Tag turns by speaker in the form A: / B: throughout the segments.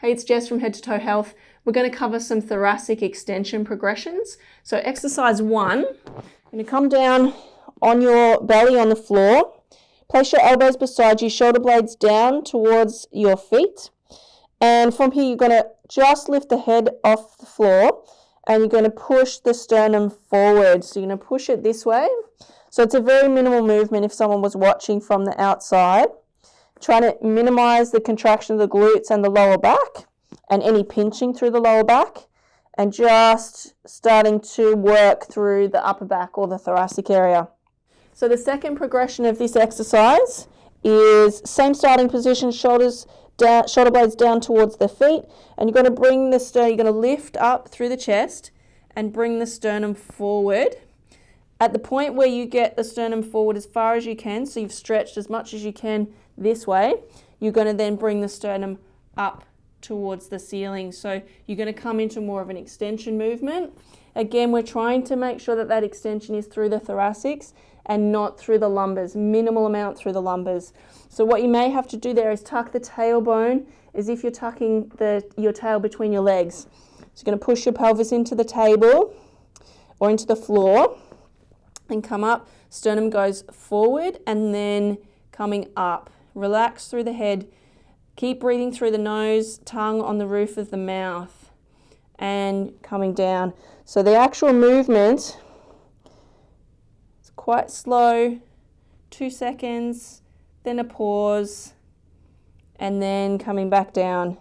A: Hey, it's Jess from Head to Toe Health. We're going to cover some thoracic extension progressions. So exercise 1, you're going to come down on your belly on the floor. Place your elbows beside you, shoulder blades down towards your feet. And from here, you're going to just lift the head off the floor and you're going to push the sternum forward. So you're going to push it this way. So it's a very minimal movement if someone was watching from the outside. Trying to minimize the contraction of the glutes and the lower back and any pinching through the lower back, and just starting to work through the upper back or the thoracic area. So the second progression of this exercise is same starting position, shoulders down, shoulder blades down towards the feet, and you're going to bring the sternum, you're going to lift up through the chest and bring the sternum forward. At the point where you get the sternum forward as far as you can, so you've stretched as much as you can this way, you're going to then bring the sternum up towards the ceiling. So you're going to come into more of an extension movement. Again, we're trying to make sure that that extension is through the thoracics and not through the lumbars, minimal amount through the lumbars. So what you may have to do there is tuck the tailbone as if you're tucking your tail between your legs. So you're going to push your pelvis into the table or into the floor and come up. Sternum goes forward and then coming up. Relax through the head. Keep breathing through the nose, tongue on the roof of the mouth, and coming down. So the actual movement is quite slow, 2 seconds, then a pause, and then coming back down.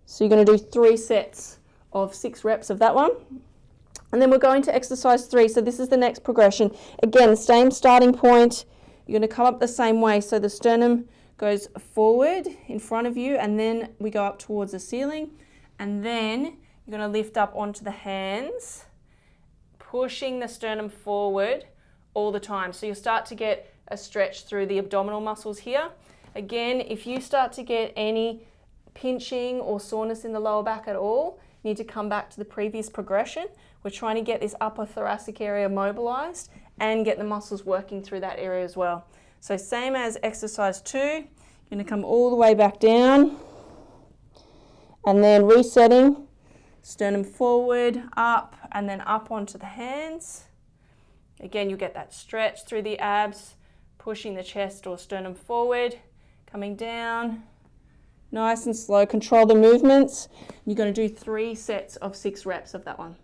A: So you're going to do 3 sets of 6 reps of that one. And then we're going to exercise 3. So this is the next progression. Again, same starting point. You're going to come up the same way. So the sternum goes forward in front of you, and then we go up towards the ceiling. And then you're going to lift up onto the hands, pushing the sternum forward all the time. So you'll start to get a stretch through the abdominal muscles here. Again, if you start to get any pinching or soreness in the lower back at all, you need to come back to the previous progression. We're trying to get this upper thoracic area mobilized and get the muscles working through that area as well. So same as exercise 2, you're going to come all the way back down and then resetting, sternum forward, up, and then up onto the hands. Again, you'll get that stretch through the abs, pushing the chest or sternum forward, coming down, nice and slow. Control the movements. You're going to do 3 sets of 6 reps of that one.